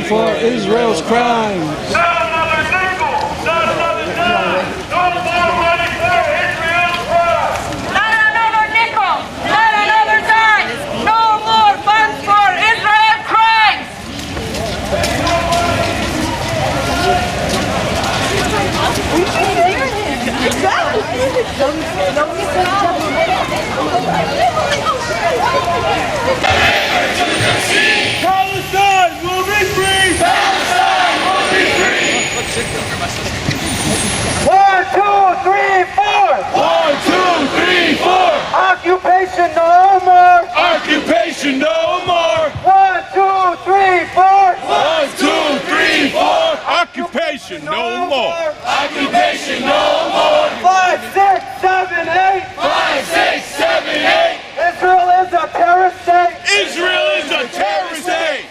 for Israel's crimes. Not another nickel, not another dime. No more money for Israel's crimes. Not another nickel, not another dime. No more funds for Israel crimes. Palestine will be free. Palestine will be free. 1, 2, 3, 4. 1, 2, 3, 4. Occupation no more. Occupation no more. 1, 2, 3, 4. 1, 2, 3, 4. Occupation no more. Occupation no more. 5, 6, 7, 8. 5, 6, 7, 8. Israel is a terrorist state. Israel is a terrorist state.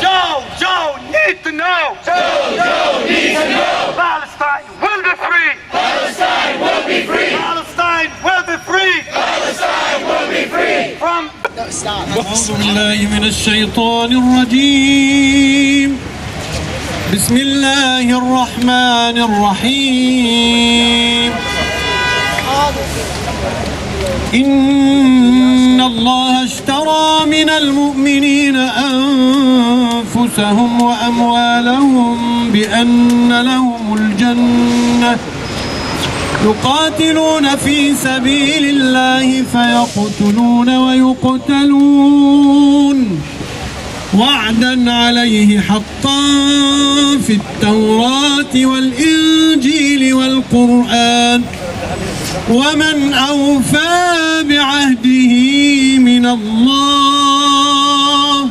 Joe need to know. Joe needs to know. Palestine will be free. Palestine will be free. Palestine will be free. Palestine will be free. From أعوذ بالله من الشيطان الرجيم. بسم الله الرحمن الرحيم. إن الله اشترى من المؤمنين أنفسهم وأموالهم بأن لهم الجنة يقاتلون في سبيل الله فيقتلون ويقتلون وعدا عليه حقا في التوراة والإنجيل والقرآن ومن أوفى بعهده من الله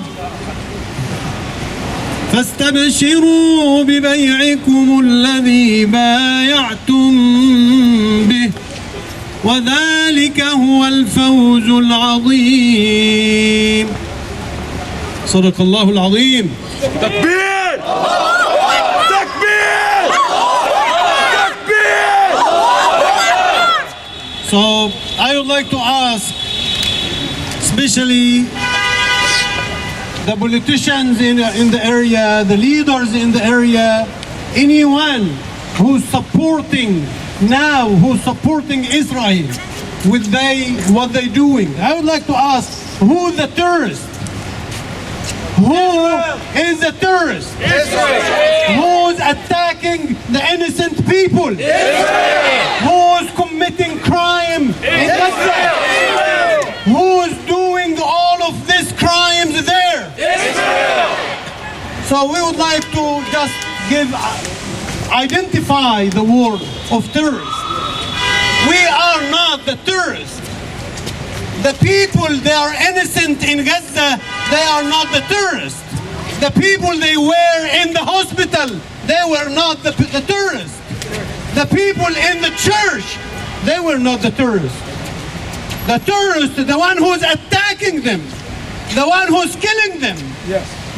فاستبشروا ببيعكم الذي بايعتم به وذلك هو الفوز العظيم. صدق الله العظيم. تكبير! تكبير! تكبير! So I would like to ask, especially the politicians in the area, the leaders in the area, anyone who's supporting Israel with what they're doing. I would like to ask, who's the terrorist? Who is the terrorist? Israel! Who's attacking the innocent people? Israel! Who's committing crime in Gaza? Who's doing all of these crimes there? Israel! So we would like to just identify the word of terrorist. We are not the terrorists. The people, they are innocent in Gaza, they are not the terrorists. The people they were in the hospital, they were not the terrorists. The people in the church, they were not the terrorists. The terrorist, the one who's attacking them, the one who's killing them,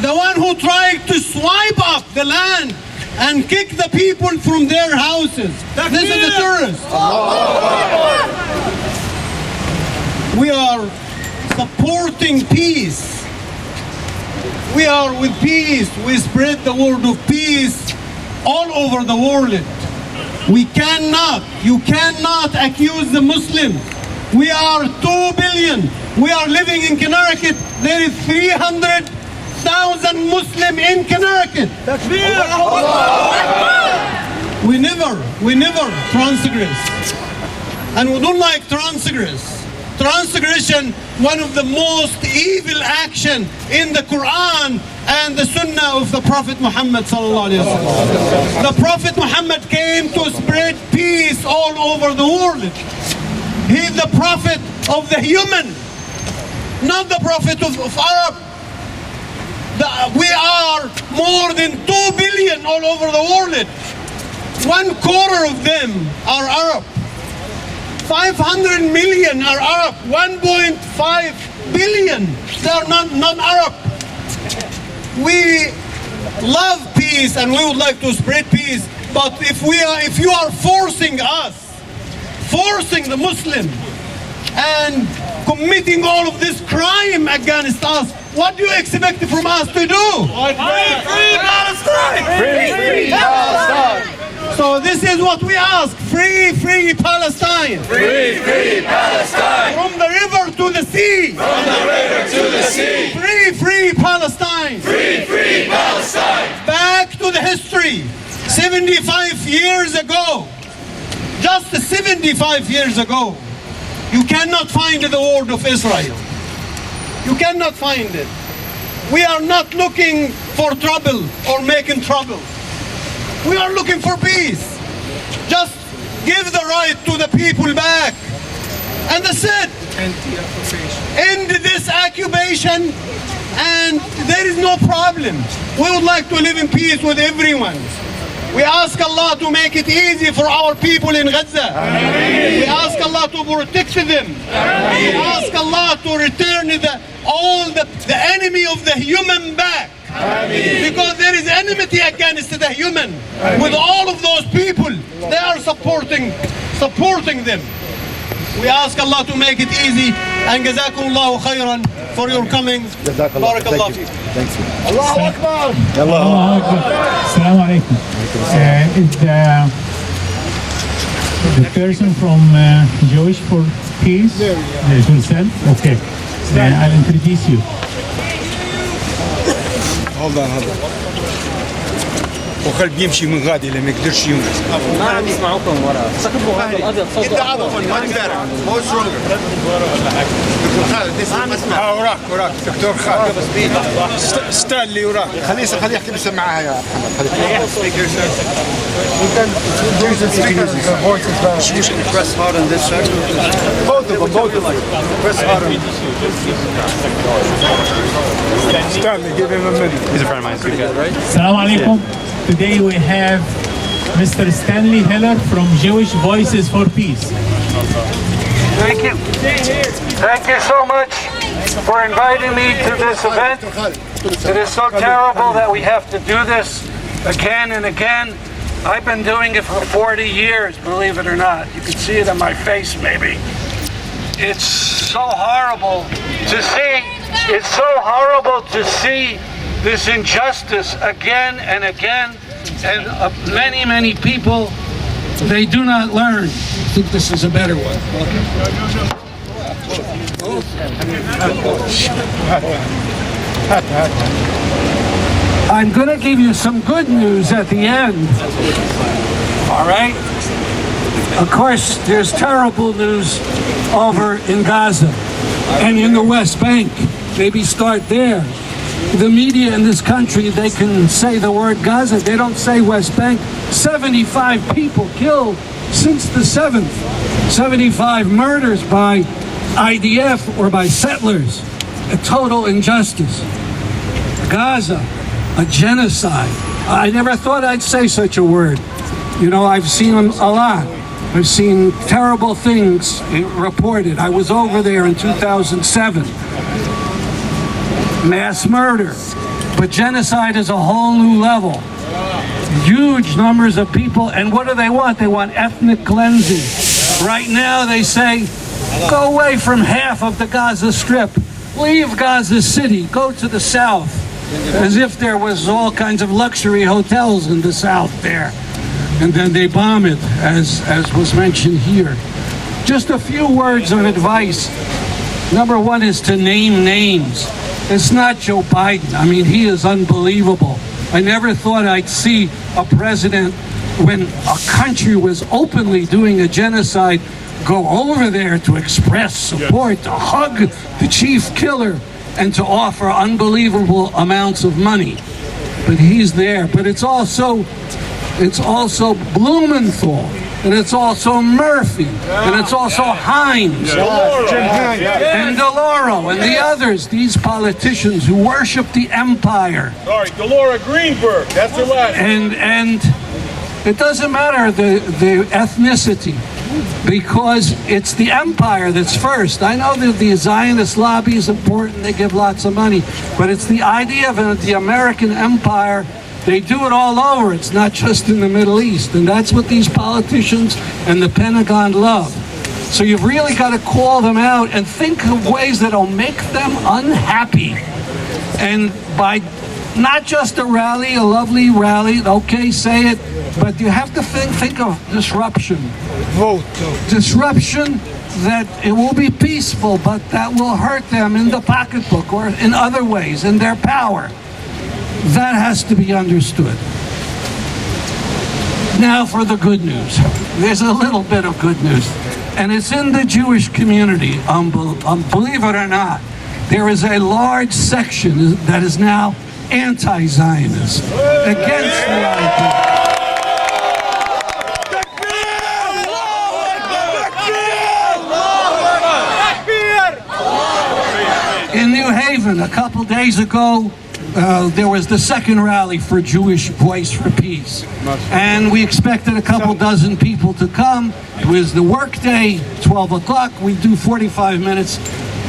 the one who tried to swipe up the land and kick the people from their houses. This is the terrorist. We are supporting peace. We are with peace. We spread the word of peace all over the world. You cannot accuse the Muslims. We are 2 billion. We are living in Connecticut. There is 300,000 Muslims in Connecticut. We never transgress. And we don't like transgress. Transgression, one of the most evil action in the Quran and the Sunnah of the Prophet Muhammad sallallahu alaihi wasallam. The Prophet Muhammad came to spread peace all over the world. He is the prophet of the human, not the prophet of Arab. We are more than 2 billion all over the world. 1/4 of them are Arab. 500 million are Arab. 1.5 billion, they are not Arab. We love peace and we would like to spread peace, but if you are forcing the Muslim and committing all of this crime against us, What do you expect from us to do? Free Palestine! Free Palestine! So this is what we ask. Free Palestine. Free Palestine! From the river to the sea. From the river to the sea! Free Palestine. Free Palestine! Back to the history. 75 years ago, just 75 years ago, you cannot find the word of Israel. You cannot find it. We are not looking for trouble or making trouble. We are looking for peace. Just give the right to the people back. And that's it. End this occupation and there is no problem. We would like to live in peace with everyone. We ask Allah to make it easy for our people in Gaza. We ask Allah to protect them. We ask Allah to return the enemy of the human back. Because there is enmity against the human. With all of those people, they are supporting them. We ask Allah to make it easy. And Jazakumullahu khairan for your coming. Barakallahu feek. Allahu Akbar. Assalamu alaikum. Is the person from Jewish for Peace himself? Okay. I'll introduce you. hold on. وخل بيمشي من غادي اللي ما يقدرش ينقص. ما عم يسمعوكم ورا. سكبوا هذا الابيض صوت. انت عفوا ما تقدر. مو شغل. دكتور خالد اسمع. وراك دكتور خالد. ستانلي وراك. خليه يحكي بالسماعه يا محمد. Press hard on this side. Both of them. Press hard on. Stanley, give him a minute. He's a friend of mine. He's a good guy, right? Assalamu alaikum. Today we have Mr. Stanley Hiller from Jewish Voices for Peace. Thank you. Thank you so much for inviting me to this event. It is so terrible that we have to do this again and again. I've been doing it for 40 years, believe it or not. You can see it on my face, maybe. It's so horrible to see. It's so horrible to see this injustice again and again, and many people, they do not learn. I think this is a better one. I'm going to give you some good news at the end. All right? Of course, there's terrible news over in Gaza and in the West Bank. Maybe start there. The media in this country, they can say the word Gaza. They don't say West Bank. 75 people killed since the 7th. 75 murders by IDF or by settlers. A total injustice. Gaza, a genocide. I never thought I'd say such a word. You know, I've seen them a lot. I've seen terrible things reported. I was over there in 2007. Mass murder. But genocide is a whole new level. Huge numbers of people. And what do they want? They want ethnic cleansing. Right now they say, go away from half of the Gaza Strip. Leave Gaza City. Go to the south. As if there was all kinds of luxury hotels in the south there. And then they bomb it, as was mentioned here. Just a few words of advice. Number one is to name names. It's not Joe Biden. I mean, he is unbelievable. I never thought I'd see a president, when a country was openly doing a genocide, go over there to express support, to hug the chief killer, and to offer unbelievable amounts of money. But he's there. But it's also Blumenthal, and it's also Murphy, and it's also Hines, and DeLauro, and the others, these politicians who worship the empire. Sorry, Delora Greenberg, that's her last name. And it doesn't matter the ethnicity, because it's the empire that's first. I know that the Zionist lobby is important, they give lots of money, but it's the idea of the American empire. They do it all over. It's not just in the Middle East. And that's what these politicians and the Pentagon love. So you've really got to call them out and think of ways that will make them unhappy. And by not just a rally, a lovely rally, okay, say it, but you have to think of disruption. Vote. Disruption that it will be peaceful, but that will hurt them in the pocketbook or in other ways, in their power. That has to be understood. Now for the good news. There's a little bit of good news, and it's in the Jewish community. Believe it or not, there is a large section that is now anti-Zionist, against the idea. In New Haven, a couple days ago, there was the second rally for Jewish Voice for Peace. And we expected a couple dozen people to come. It was the work day, 12 o'clock. We do 45 minutes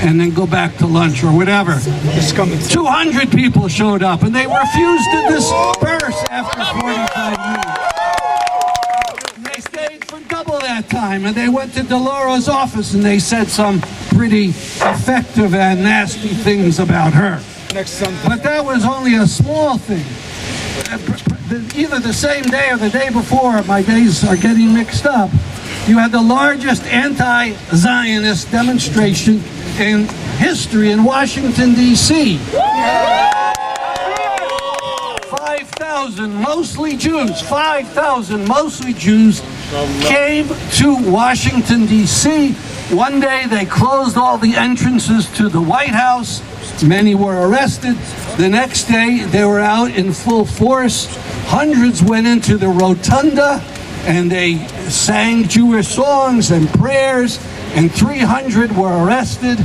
and then go back to lunch or whatever. 200 people showed up and they refused to disperse after 45 minutes. And they stayed for double that time, and they went to Deloro's office and they said some pretty effective and nasty things about her. Next Sunday. But that was only a small thing. Either the same day or the day before, my days are getting mixed up, you had the largest anti-Zionist demonstration in history in Washington, D.C. 5,000, mostly Jews, 5,000, mostly Jews, came to Washington, D.C. One day they closed all the entrances to the White House. Many were arrested. The next day they were out in full force. Hundreds went into the rotunda and they sang Jewish songs and prayers, and 300 were arrested.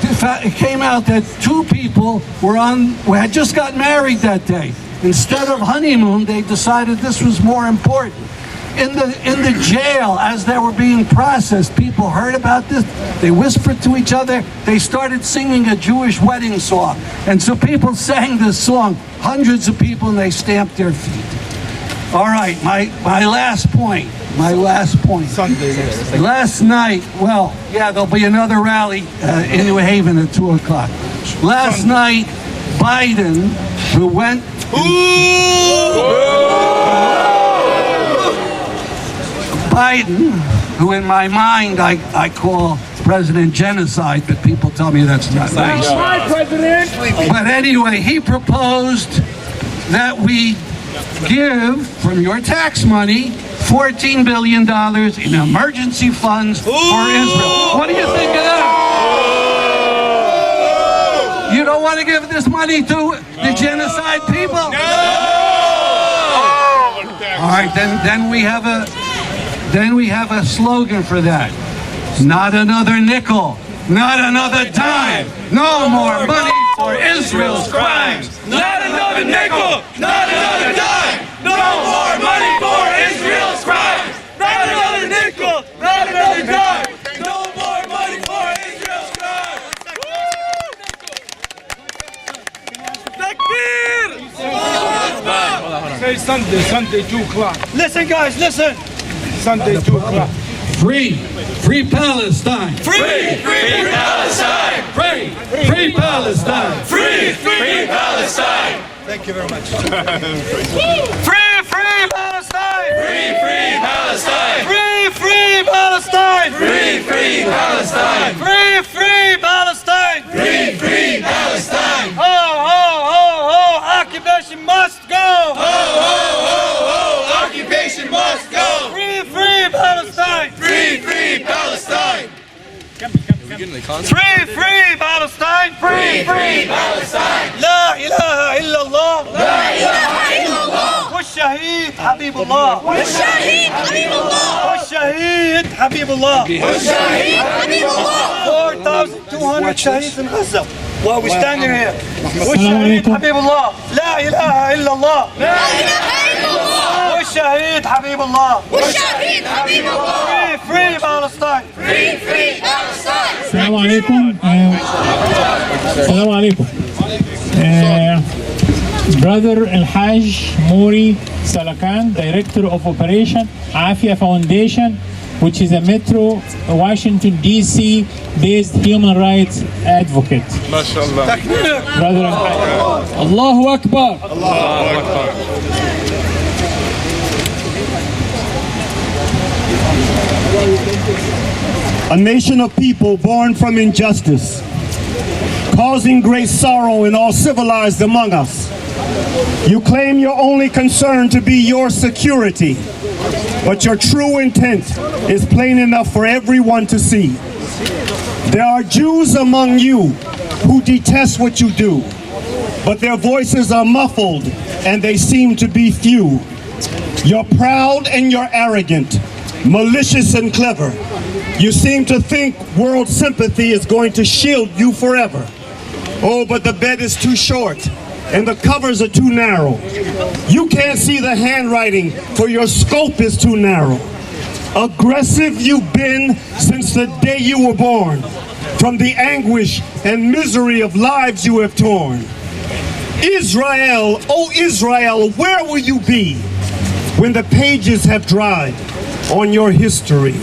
It came out that 2 people had just got married that day. Instead of honeymoon, they decided this was more important. In the jail, as they were being processed, people heard about this. They whispered to each other. They started singing a Jewish wedding song. And so people sang this song, hundreds of people, and they stamped their feet. All right, my last point. Sunday. Last night, well, yeah, there'll be another rally in New Haven at 2 o'clock. Last night, Biden, who went... Biden, who in my mind I call President Genocide, but people tell me that's not nice. But anyway, he proposed that we give from your tax money $14 billion in emergency funds for Israel. What do you think of that? You don't want to give this money to the genocide people? No! All right, then we have a slogan for that. Not another nickel, not another dime, no more money for Israel's crimes. Not another nickel, not another dime. No more money for Israel's crimes. Not another nickel, not another dime. No more money for Israel's crimes. Takbir! Say Sunday, 2 o'clock. Listen, guys, listen. Sunday, 2 o'clock. Free Palestine. Free Palestine. Free Palestine. Free Palestine. Thank you very much. Free Palestine! Free Palestine. Free Palestine! Free Palestine. Free Palestine! Free Palestine. Ho, ho, ho, ho! Occupation must go! Ho, ho, ho, ho! Occupation must go. Free Palestine! Free Palestine. Free Palestine! Free Palestine. لا إله إلا الله! لا إله إلا الله. والشهيد حبيب الله! والشهيد حبيب الله. والشهيد حبيب الله! والشهيد حبيب الله. 4,200 شهيد in Gaza while we're standing here. والشهيد حبيب الله! لا إله إلا الله! لا إله إلا الله. والشهيد حبيب الله! والشهيد حبيب الله. Free Palestine! Free Palestine. السلام عليكم. السلام عليكم. Brother الحاج موري سلكان, Director of Operation عافية Foundation, which is a Metro Washington, D.C. based human rights advocate. Brother, Allahu Akbar. A nation of people born from injustice, causing great sorrow in all civilized among us. You claim your only concern to be your security, but your true intent is plain enough for everyone to see. There are Jews among you who detest what you do, but their voices are muffled and they seem to be few. You're proud and you're arrogant, malicious and clever. You seem to think world sympathy is going to shield you forever. Oh, but the bed is too short and the covers are too narrow. You can't see the handwriting, for your scope is too narrow. Aggressive you've been since the day you were born, from the anguish and misery of lives you have torn. Israel, oh Israel, where will you be when the pages have dried on your history?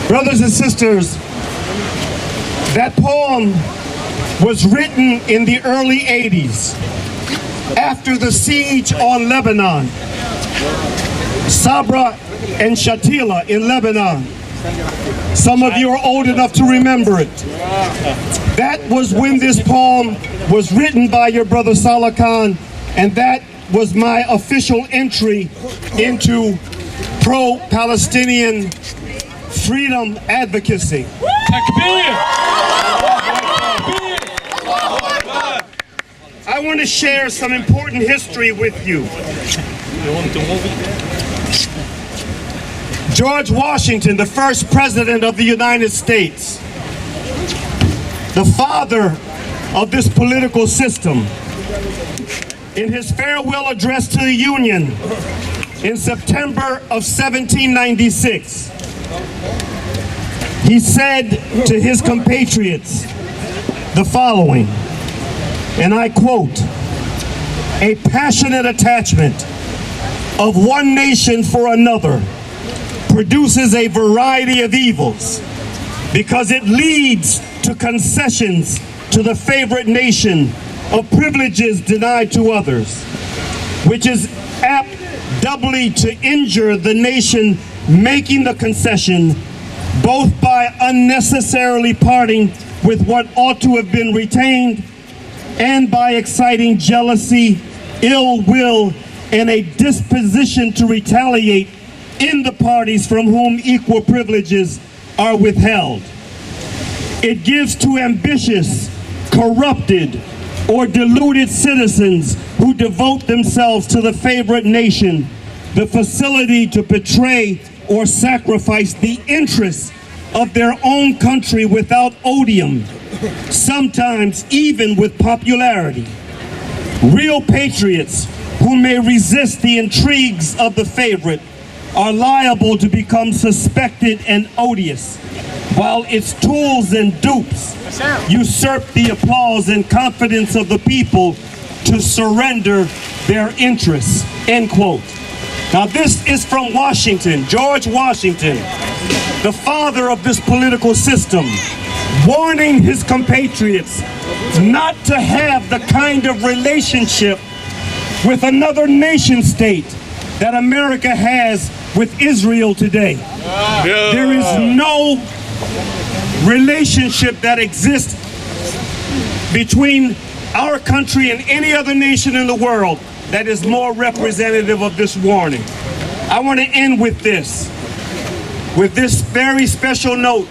Brothers and sisters, that poem was written in the early 80s, after the siege on Lebanon, Sabra and Shatila in Lebanon. Some of you are old enough to remember it. That was when this poem was written by your brother Salah Khan, and that was my official entry into pro-Palestinian freedom advocacy. I want to share some important history with you. George Washington, the first president of the United States, the father of this political system, in his farewell address to the Union in September of 1796, he said to his compatriots the following, and I quote, "A passionate attachment of one nation for another produces a variety of evils because it leads to concessions to the favorite nation of privileges denied to others, which is apt doubly to injure the nation making the concession, both by unnecessarily parting with what ought to have been retained and by exciting jealousy, ill will, and a disposition to retaliate in the parties from whom equal privileges are withheld. It gives to ambitious, corrupted, or deluded citizens who devote themselves to the favorite nation the facility to betray or sacrifice the interests of their own country without odium, sometimes even with popularity. Real patriots who may resist the intrigues of the favorite are liable to become suspected and odious, while its tools and dupes usurp the applause and confidence of the people to surrender their interests," end quote. Now this is from Washington, George Washington, the father of this political system, warning his compatriots not to have the kind of relationship with another nation state that America has with Israel today. There is no relationship that exists between our country and any other nation in the world that is more representative of this warning. I want to end with this very special note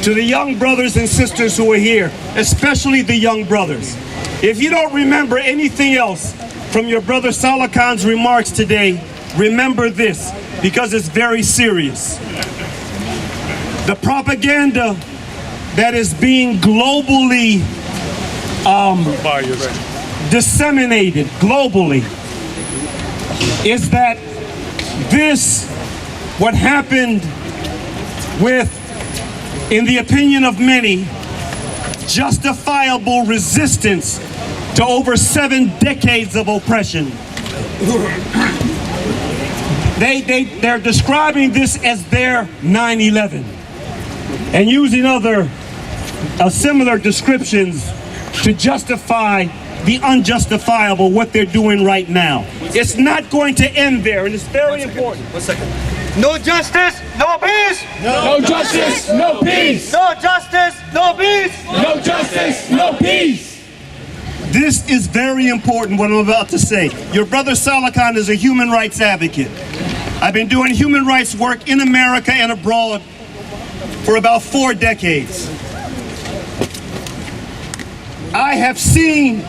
to the young brothers and sisters who are here, especially the young brothers. If you don't remember anything else from your brother Salah Khan's remarks today, remember this, because it's very serious. The propaganda that is being globally disseminated globally is that what happened with, in the opinion of many, justifiable resistance to over 7 decades of oppression. They're describing this as their 9/11 and using other similar descriptions to justify the unjustifiable, what they're doing right now. It's not going to end there, and it's very important. No justice, no peace. No justice, no peace. No justice, no peace. No justice, no peace. This is very important, what I'm about to say. Your brother Saleh Khan is a human rights advocate. I've been doing human rights work in America and abroad for about 4 decades. I have seen,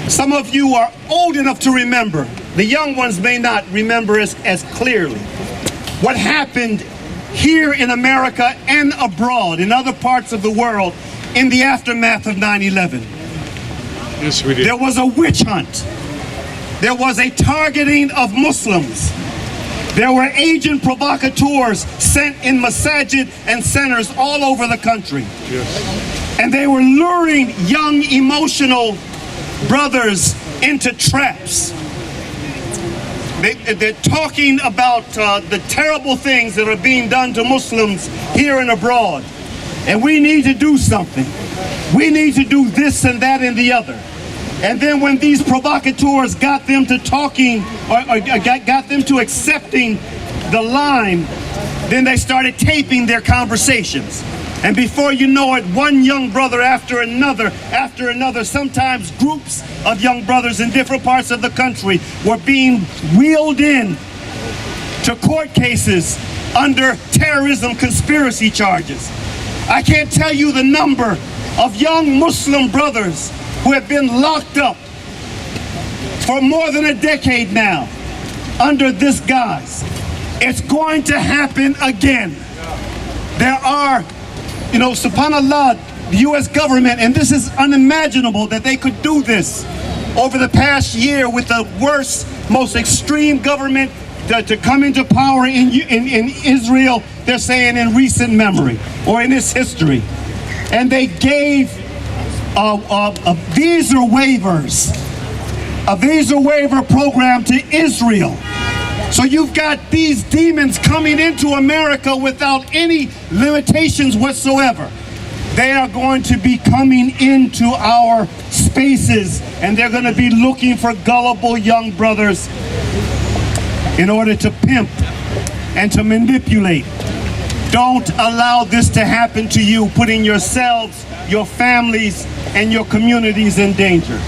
some of you are old enough to remember, the young ones may not remember as clearly, what happened here in America and abroad, in other parts of the world, in the aftermath of 9/11. Yes, we did. There was a witch hunt. There was a targeting of Muslims. There were agent provocateurs sent in masajid and centers all over the country. Yes. And they were luring young, emotional brothers into traps. They're talking about the terrible things that are being done to Muslims here and abroad. And we need to do something. We need to do this and that and the other. And then when these provocateurs got them to talking, or got them to accepting the line, then they started taping their conversations. And before you know it, one young brother after another, sometimes groups of young brothers in different parts of the country were being wheeled in to court cases under terrorism conspiracy charges. I can't tell you the number of young Muslim brothers who have been locked up for more than a decade now under this guise. It's going to happen again. There are, subhanAllah, the U.S. government, and this is unimaginable that they could do this over the past year with the worst, most extreme government to come into power in Israel, they're saying in recent memory or in its history. And they gave a visa waiver program to Israel. So you've got these demons coming into America without any limitations whatsoever. They are going to be coming into our spaces, and they're going to be looking for gullible young brothers in order to pimp and to manipulate. Don't allow this to happen to you, putting yourselves, your families, and your communities in danger.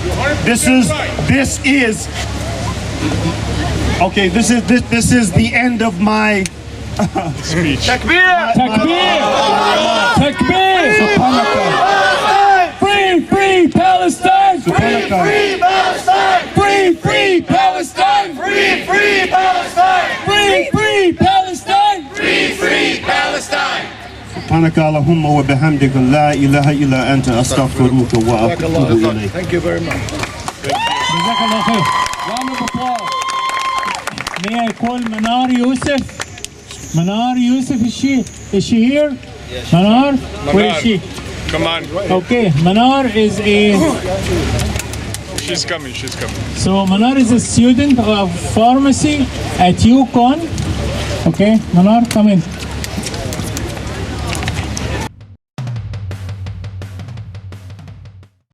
This is the end of my Speech. Takbir! Takbir! Free Palestine! Free Palestine! Free Palestine! Free Palestine! Free Palestine! Free Palestine! سبحانك اللهم وبحمدك لا إله إلا أنت أستغفرك وأتوب إليك. Thank you very much. Jazakallah khair. Round of applause. May I call Manar Yusuf? Manar Yusuf, is she here? Yes. Manar? Where is she? Come on. Okay, Manar is She's coming. So Manar is a student of pharmacy at UConn. Okay, Manar, come in.